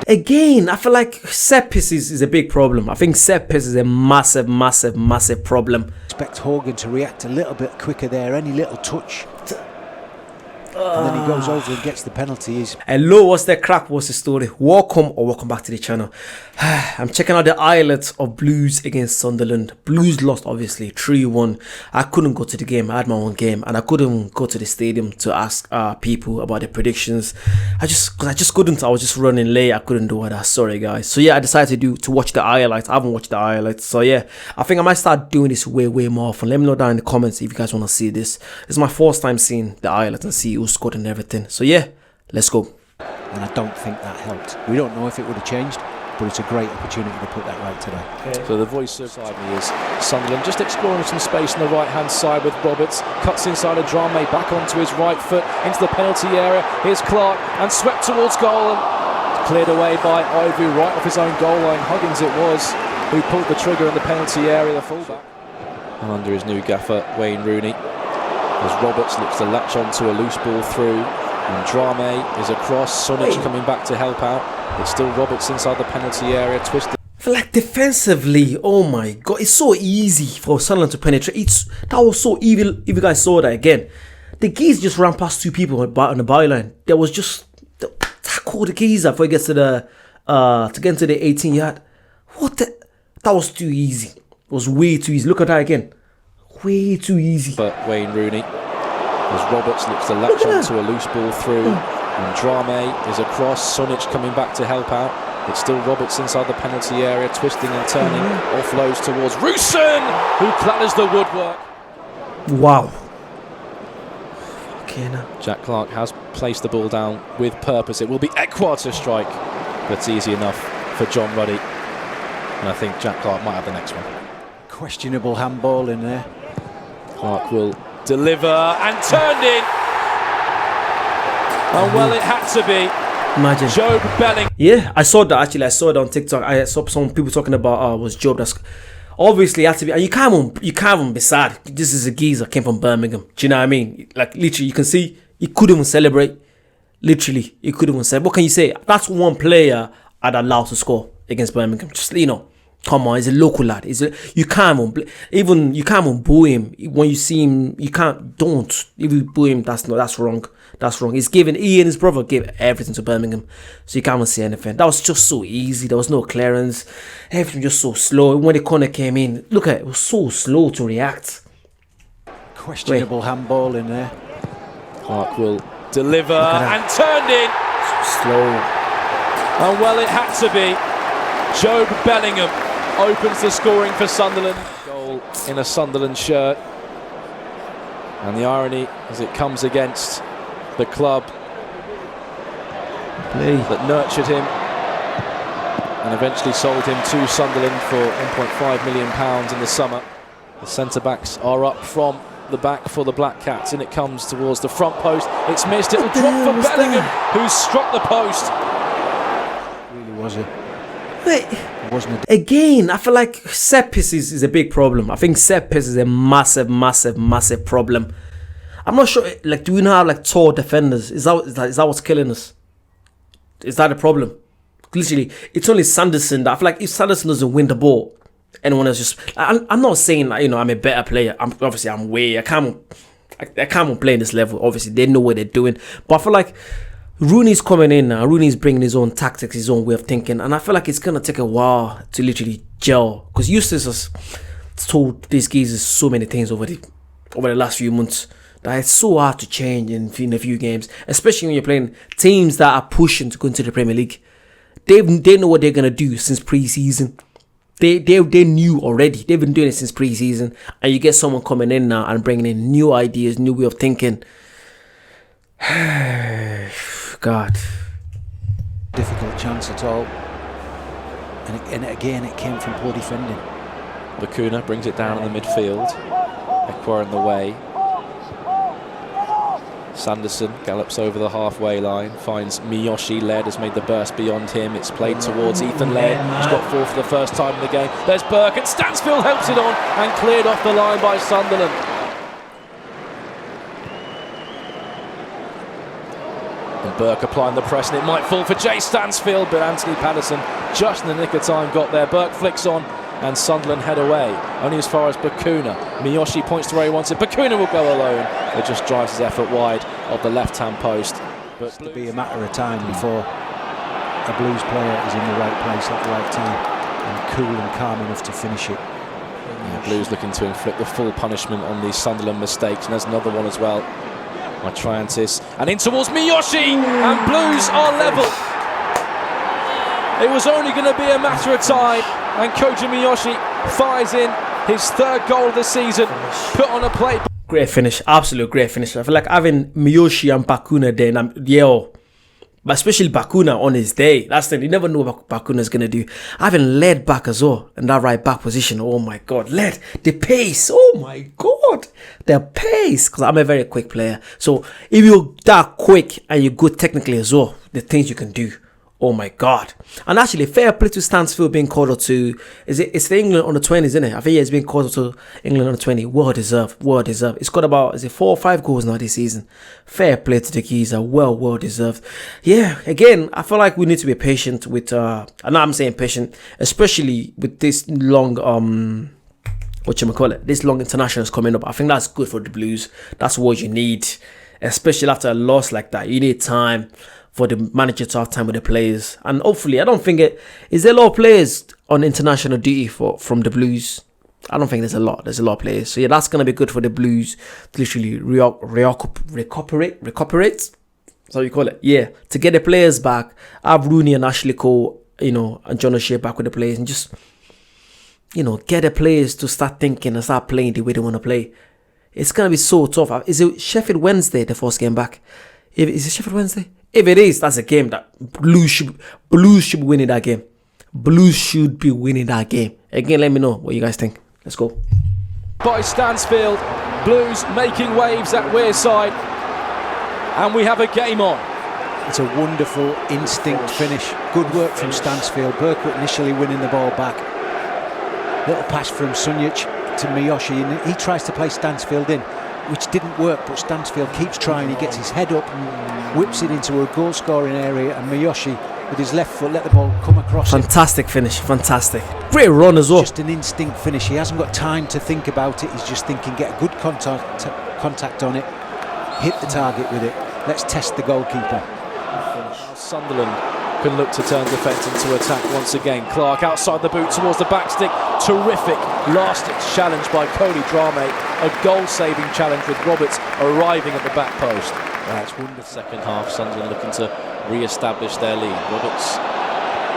Again, I feel like set pieces is a big problem. I think set pieces is a massive problem. Expect Hogan to react a little bit quicker there. Any little touch, and then he goes over and gets the penalty. Hello, what's the crack? What's the story? Welcome back to the channel. I'm checking out the highlights of Blues against Sunderland. Blues lost, obviously, 3-1. I couldn't go to the game. I had my own game, and I couldn't go to the stadium to ask people about the predictions. I just couldn't. I was just running late. I couldn't do that. Sorry, guys. So yeah, I decided to watch the highlights. I haven't watched the highlights. So yeah, I think I might start doing this way more often. Let me know down in the comments if you guys want to see this. This is my first time seeing the highlights and see who scored and everything. So yeah, let's go. And I don't think that helped. We don't know if it would have changed, but it's a great opportunity to put that right today. Okay. So the voice of side me is Sunderland just exploring some space on the right hand side with Roberts, cuts inside a Jobe, back onto his right foot into the penalty area. Here's Clark and swept towards goal and cleared away by Ivory right off his own goal line. Huggins it was who pulled the trigger in the penalty area, the fullback. And under his new gaffer, Wayne Rooney, as Roberts looks to latch onto a loose ball through, and Jobe is across. Sunich coming back to help out. It's still Roberts inside the penalty area, twisted. I feel like defensively, oh my god, it's so easy for Sunderland to penetrate. That was so evil. If you guys saw that again, the geezer just ran past two people on the byline. There was just tackle the geezer before he gets to the 18 yard. That was too easy. It was way too easy. Look at that again. Way too easy. But Wayne Rooney, as Roberts looks to latch onto a loose ball through, and Jobe is across. Sunich coming back to help out. It's still Roberts inside the penalty area, twisting and turning. Offloads towards Rusin, who clatters the woodwork. Wow. Okay, now. Jack Clark has placed the ball down with purpose. It will be Equalizer strike, but it's easy enough for John Ruddy. And I think Jack Clark might have the next one. Questionable handball in there. Clark will deliver and turned in. And well, it had to be. Imagine. Jobe Bellingham. Yeah, I saw that actually. I saw it on TikTok. I saw some people talking about was Jobe. That's obviously had to be. And you can't even be sad. This is a geezer came from Birmingham. Do you know what I mean? Like literally, you can see he couldn't even celebrate. Literally, he couldn't even celebrate. What can you say? That's one player I'd allow to score against Birmingham. Just come on, he's a local lad. You can't even boo him when you see him. You can't. Don't. If you boo him, that's wrong. That's wrong. He and his brother gave everything to Birmingham, so you can't even say anything. That was just so easy. There was no clearance. Everything just so slow. When the corner came in, look at it. It was so slow to react. Questionable handball in there. Clark will deliver and turned in. Slow. And well, it had to be. Jobe Bellingham opens the scoring for Sunderland. Goal in a Sunderland shirt. And the irony as it comes against the club that nurtured him and eventually sold him to Sunderland for £1.5 million in the summer. The centre-backs are up from the back for the Black Cats, and it comes towards the front post. It's missed. It will drop for Bellingham, who's struck the post. Really was it? Wait, again, I feel like set pieces is a big problem. I think set pieces is a massive problem. I'm not sure. Like, do we not have like tall defenders? Is that what's killing us? Is that a problem? Literally, it's only Sanderson that I feel like if Sanderson doesn't win the ball, anyone else just. I'm not saying like I'm a better player. I can't play in this level. Obviously, they know what they're doing, but I feel like Rooney's coming in now. Rooney's bringing his own tactics, his own way of thinking, and I feel like it's gonna take a while to literally gel. Because Eustace has told these geezers so many things over the last few months that it's so hard to change in a few games, especially when you're playing teams that are pushing to go into the Premier League. They know what they're gonna do since pre-season. They knew already. They've been doing it since pre-season, and you get someone coming in now and bringing in new ideas, new way of thinking. God. Difficult chance at all. And again, it came from poor defending. Lacuna brings it down in the midfield. Equar in the way. Sanderson gallops over the halfway line, finds Miyoshi. Laird has made the burst beyond him. It's played towards Ethan Laird, who's got 4 for the first time in the game. There's Burke, and Stansfield helps it on and cleared off the line by Sunderland. And Burke applying the press, and it might fall for Jay Stansfield, but Anthony Patterson just in the nick of time got there. Burke flicks on, and Sunderland head away, only as far as Bakuna. Miyoshi points to where he wants it. Bakuna will go alone. It just drives his effort wide of the left-hand post. But It's to be a matter of time before a Blues player is in the right place at the right time and cool and calm enough to finish it. yeah, Blues looking to inflict the full punishment on these Sunderland mistakes, and there's another one as well by Triantis. And in towards Miyoshi, and Blues are level. It was only going to be a matter of time, and Koji Miyoshi fires in his third goal of the season, put on a plate. Great finish, absolute great finish. I feel like having Miyoshi and Bakuna there, and but especially Bakuna on his day. That's the thing, you never know what Bakuna's gonna do. Having led back as well in that right back position. Oh my god, led the pace. Oh my god, the pace. Because I'm a very quick player, so if you're that quick and you're good technically as well, the things you can do. Oh my god. And actually, fair play to Stansfield being called up to, it's the England on the 20s, isn't it? I think it's been called up to England on the 20. Well deserved, well deserved. It's got about, 4 or 5 goals now this season. Fair play to the geezer, well deserved. Yeah, again, I feel like we need to be patient with, I know I'm saying patient, especially with this long, this long internationals coming up. I think that's good for the Blues. That's what you need, especially after a loss like that. You need time for the manager to have time with the players, and hopefully, I don't think is there a lot of players on international duty from the Blues. I don't think there's a lot of players, so yeah, that's gonna be good for the Blues to literally recuperate, so you call it, yeah, to get the players back, have Rooney and Ashley Cole, and John O'Shea back with the players, and just get the players to start thinking and start playing the way they want to play. It's gonna be so tough. Is it Sheffield Wednesday, the first game back? Is it Sheffield Wednesday? If it is, that's a game that Blues should be winning that game. Blues should be winning that game. Again, let me know what you guys think. Let's go. By Stansfield, Blues making waves at Wearside, and we have a game on. It's a wonderful instinct finish. Good work from Stansfield. Burke initially winning the ball back. Little pass from Sunjic to Miyoshi, and he tries to play Stansfield in, which didn't work, but Stansfield keeps trying. He gets his head up, whips it into a goal scoring area, and Miyoshi with his left foot let the ball come across. Fantastic finish, fantastic. Great run as well. Just an instinct finish. He hasn't got time to think about it. He's just thinking, get a good contact on it, hit the target with it. Let's test the goalkeeper. Sunderland can look to turn defence into attack once again. Clark outside the boot towards the back stick. Terrific last challenge by Cody Drame. A goal-saving challenge with Roberts arriving at the back post. That's wonderful. Second half, Sunderland looking to re-establish their lead. Roberts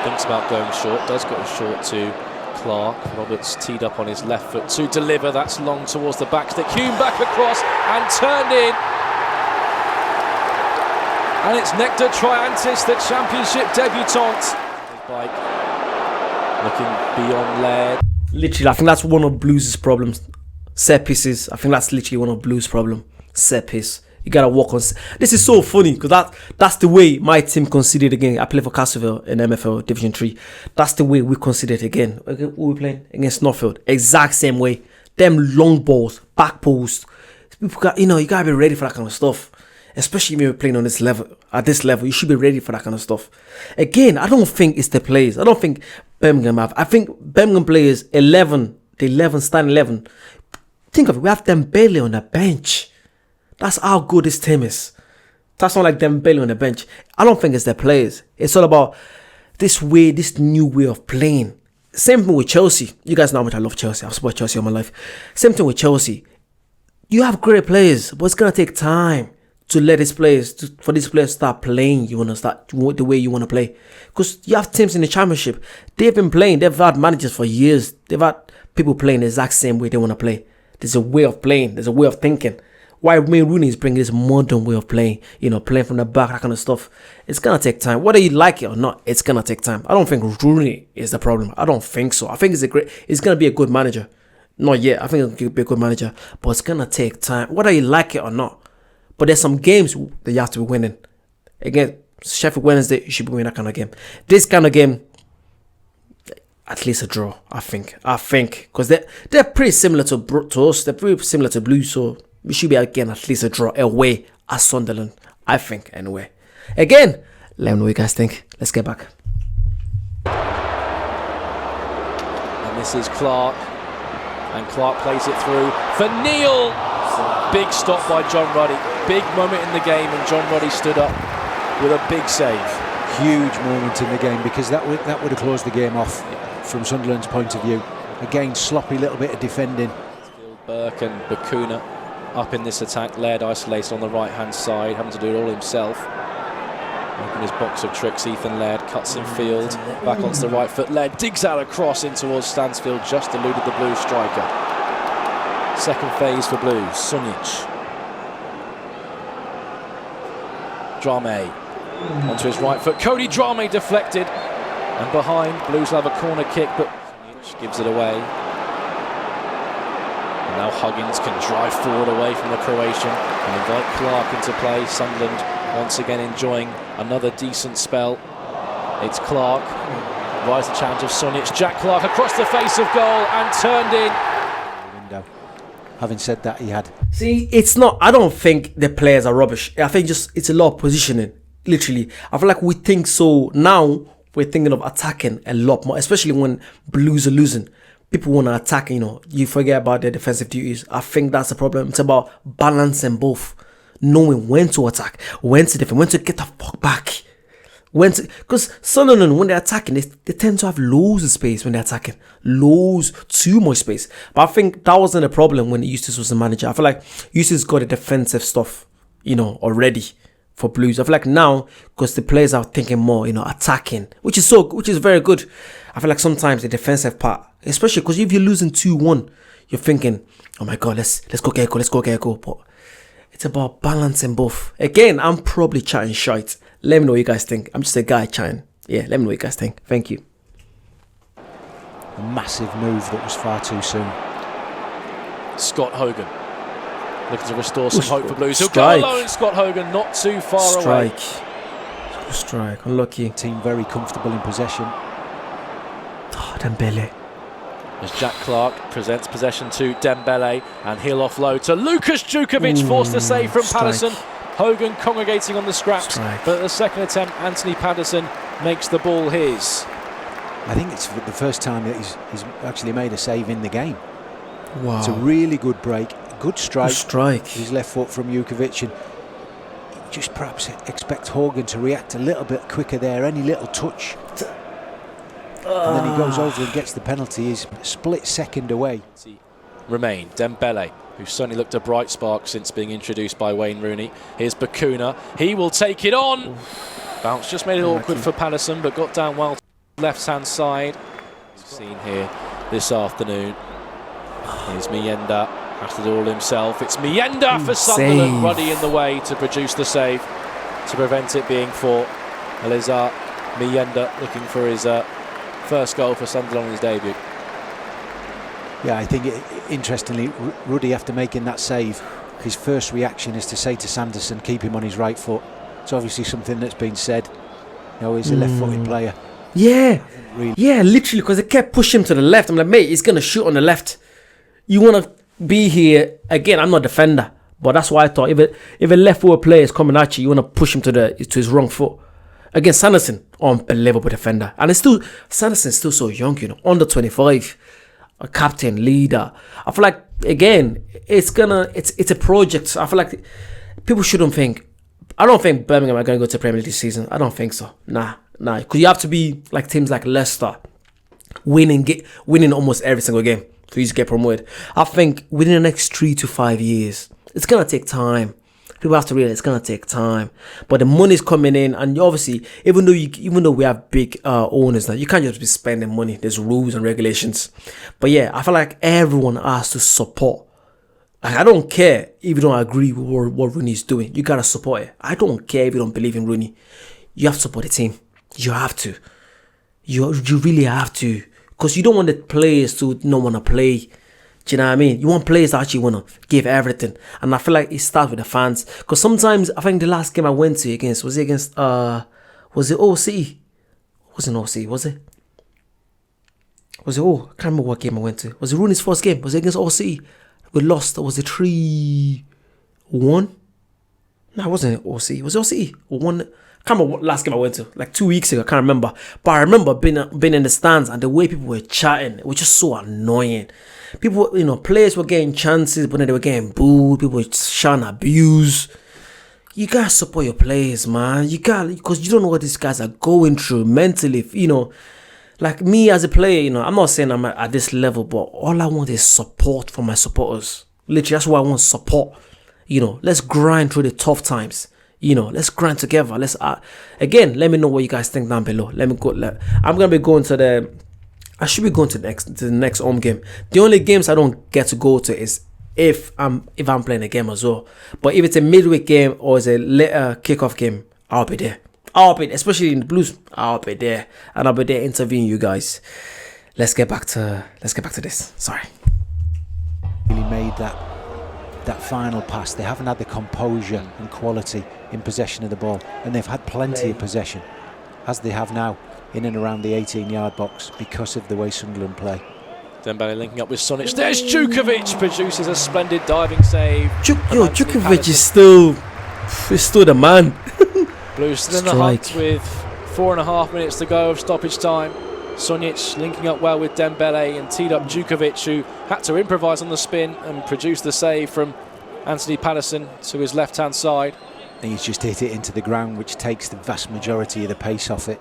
thinks about going short, does go short to Clark. Roberts teed up on his left foot to deliver. That's long towards the back stick. Hume back across and turned in. And it's Nectar Triantis, the championship debutant. Bike looking beyond Laird. Literally, I think that's one of Blues' problems. Set pieces. I think that's literally one of Blues' problems. Set piece. You gotta walk on. This is so funny because that's the way my team conceded again. I play for Castleville in MFL Division 3. That's the way we conceded again. Who we playing against Northfield? Exact same way. Them long balls, back post. People got, you gotta be ready for that kind of stuff. Especially if you're playing on this level, you should be ready for that kind of stuff. Again, I don't think it's the players. I don't think Birmingham have. I think Birmingham players, starting 11. Think of it, we have Dembele on the bench. That's how good this team is. That's not like Dembele on the bench. I don't think it's the players. It's all about this new way of playing. Same thing with Chelsea. You guys know how much I love Chelsea. I've supported Chelsea all my life. Same thing with Chelsea. You have great players, but it's going to take time to let for these players to start playing. You want to start the way you want to play, because you have teams in the championship. They've been playing. They've had managers for years. They've had people playing the exact same way they want to play. There's a way of playing. There's a way of thinking. Why Rooney is bringing this modern way of playing, playing from the back, that kind of stuff. It's gonna take time. Whether you like it or not, it's gonna take time. I don't think Rooney is the problem. I don't think so. I think it's gonna be a good manager. Not yet. I think it'll be a good manager, but it's gonna take time. Whether you like it or not. But there's some games that you have to be winning. Again, Sheffield Wednesday, you should be winning that kind of game. This kind of game, at least a draw, I think. Because they're pretty similar to us. They're pretty similar to Blues, so we should be, again, at least a draw away at Sunderland. I think, anyway. again, let me know what you guys think. Let's get back. And this is Clark. And Clark plays it through for Neil. Big stop by John Ruddy. Big moment in the game, and John Ruddy stood up with a big save. Huge moment in the game, because that would have closed the game off from Sunderland's point of view. Again, sloppy little bit of defending. Burke and Bakuna up in this attack. Laird isolated on the right hand side, having to do it all himself. Open his box of tricks. Ethan Laird cuts in field, back onto the right foot. Laird digs out a cross in towards Stansfield, just eluded the Blues striker. Second phase for Blues. Sunjic. Drame onto his right foot. Cody Drame deflected, and behind. Blues will have a corner kick, but Sunjic gives it away. And now Huggins can drive forward away from the Croatian and invite Clark into play. Sunderland once again enjoying another decent spell. It's Clark. Rise the challenge of Sunjic. Jack Clark across the face of goal and turned in. Window. Having said that, he had. See, it's not. I don't think the players are rubbish. I think just it's a lot of positioning. Literally, I feel like we think so now. We're thinking of attacking a lot more, especially when Blues are losing. People want to attack. You forget about their defensive duties. I think that's the problem. It's about balancing both, knowing when to attack, when to defend, when to get the fuck back. Because Sunderland, when they're attacking, they tend to have loads of space when they're attacking. Too much space. But I think that wasn't a problem when Eustace was the manager. I feel like Eustace got the defensive stuff, already for Blues. I feel like now, because the players are thinking more, attacking, which is very good. I feel like sometimes the defensive part, especially because if you're losing 2-1, you're thinking, oh my God, let's go get a goal. But it's about balancing both. Again, I'm probably chatting shite. Let me know what you guys think. I'm just a guy chatting. Yeah, let me know what you guys think. Thank you. A massive move that was far too soon. Scott Hogan looking to restore some hope for Blues. He'll go alone, Scott Hogan, not too far away. Strike. Unlucky. Team very comfortable in possession. Oh, Dembele. As Jack Clark presents possession to Dembele, and he'll offload to Lukas Djukovic, forced to save from Patterson. Hogan congregating on the scraps, but at the second attempt, Anthony Patterson makes the ball his. I think it's the first time that he's actually made a save in the game. Wow. It's a really good break, good strike. His left foot from Djukovic, and just perhaps expect Hogan to react a little bit quicker there, any little touch. And then he goes over and gets the penalty. He's a split second away. Remain Dembele, who's certainly looked a bright spark since being introduced by Wayne Rooney. Here's Bakuna. He will take it on. Bounce just made it awkward for Patterson, but got down well to the left-hand side. Seen here this afternoon. Here's Miyenda. Has to do all himself. It's Miyenda for Sunderland. Save. Ruddy in the way to produce the save to prevent it being for Elizar Miyenda, looking for his first goal for Sunderland on his debut. Yeah, I think interestingly, Ruddy, after making that save, his first reaction is to say to Sanderson, keep him on his right foot. It's obviously something that's been said. He's a left-footed player. Yeah, literally, because they kept pushing him to the left. I'm like, mate, he's gonna shoot on the left. You want to be here again? I'm not a defender, but that's why I thought if a left-footed player is coming at you, you want to push him to his wrong foot. Again, Sanderson, unbelievable defender, and Sanderson's still so young, under 25. A captain, leader. I feel like, again, it's a project. I feel like people shouldn't think. I don't think Birmingham are going to go to Premier League this season. I don't think so. Nah. Because you have to be like teams like Leicester, winning almost every single game for you to get promoted. I think within the next 3 to 5 years, it's gonna take time. People have to realize it's gonna take time, but the money's coming in, and obviously, even though we have big owners now, you can't just be spending money. There's rules and regulations. But yeah, I feel like everyone has to support. I don't care if you don't agree with what Rooney's doing. You gotta support it. I don't care if you don't believe in Rooney. You have to support the team. You have to. You really have to, because you don't want the players to not want to play. Do you know what I mean? You want players that actually want to give everything. And I feel like it starts with the fans. Because sometimes, I think the last game I went to was it OC? It wasn't OC, was it? I can't remember what game I went to. Was it Rooney's first game? Was it against OC? We lost. Was it 3-1? No, it wasn't OC. Was it OC? 1? I can't can't remember what last game I went to, like 2 weeks ago. I can't remember, but I remember being in the stands and the way people were chatting. It was just so annoying. People, players were getting chances, but then they were getting booed. People were shouting abuse. You gotta support your players, man. You gotta, because you don't know what these guys are going through mentally. Like me as a player, I'm not saying I'm at this level, but all I want is support from my supporters. Literally, that's why I want support. Let's grind through the tough times. Let's grind together. Let's again. Let me know what you guys think down below. Let me go. I'm gonna be going to I should be going to the next home game. The only games I don't get to go to is if I'm playing a game as well. But if it's a midweek game or it's a later kickoff game, I'll be there. Especially in the Blues. I'll be there, and I'll be there interviewing you guys. Let's get back to this. Sorry. Really made that final pass. They haven't had the composure and quality in possession of the ball, and they've had plenty of possession, as they have now in and around the 18-yard box because of the way Sunderland play. Dembele linking up with Sonic. There's Jukovic, produces a splendid diving save. Jukovic is still the man. Blues still in the hunt with 4.5 minutes to go of stoppage time. Sonic linking up well with Dembele and teed up Jukovic, who had to improvise on the spin and produce the save from Anthony Patterson to his left-hand side. And he's just hit it into the ground, which takes the vast majority of the pace off it.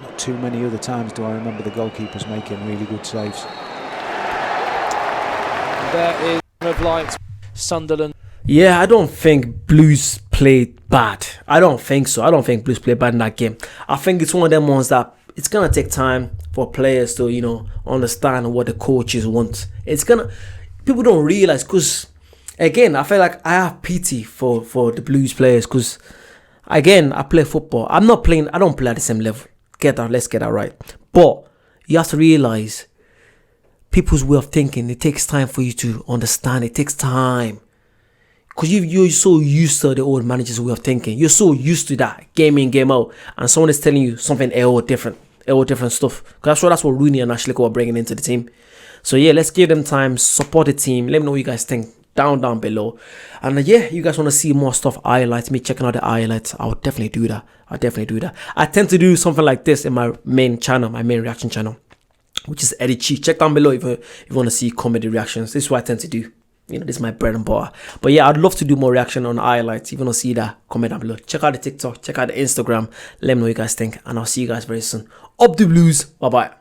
Not too many other times do I remember the goalkeepers making really good saves. There is of light, Sunderland. Yeah, I don't think Blues played bad. I don't think so. I don't think Blues played bad in that game. I think it's one of them ones that it's gonna take time for players to, understand what the coaches want. People don't realize, because again, I feel like I have pity for the Blues players, because again, I play football. I don't play at the same level. Let's get that right. But you have to realize people's way of thinking. It takes time for you to understand. It takes time. Because you're so used to the old manager's way of thinking. You're so used to that game in, game out. And someone is telling you something different stuff. Because I'm sure that's what Rooney and Ashley are bringing into the team. So yeah, let's give them time. Support the team. Let me know what you guys think down below. And yeah, you guys want to see more stuff, highlights, me checking out the highlights, I'll definitely do that. I tend to do something like this in my main channel, my main reaction channel, which is Eddie Chi. Check down below if you want to see comedy reactions. This is what I tend to do. This is my bread and butter. But yeah, I'd love to do more reaction on highlights. If you want to see that, comment down below. Check out the TikTok, check out the Instagram. Let me know what you guys think, and I'll see you guys very soon. Up the Blues. Bye bye.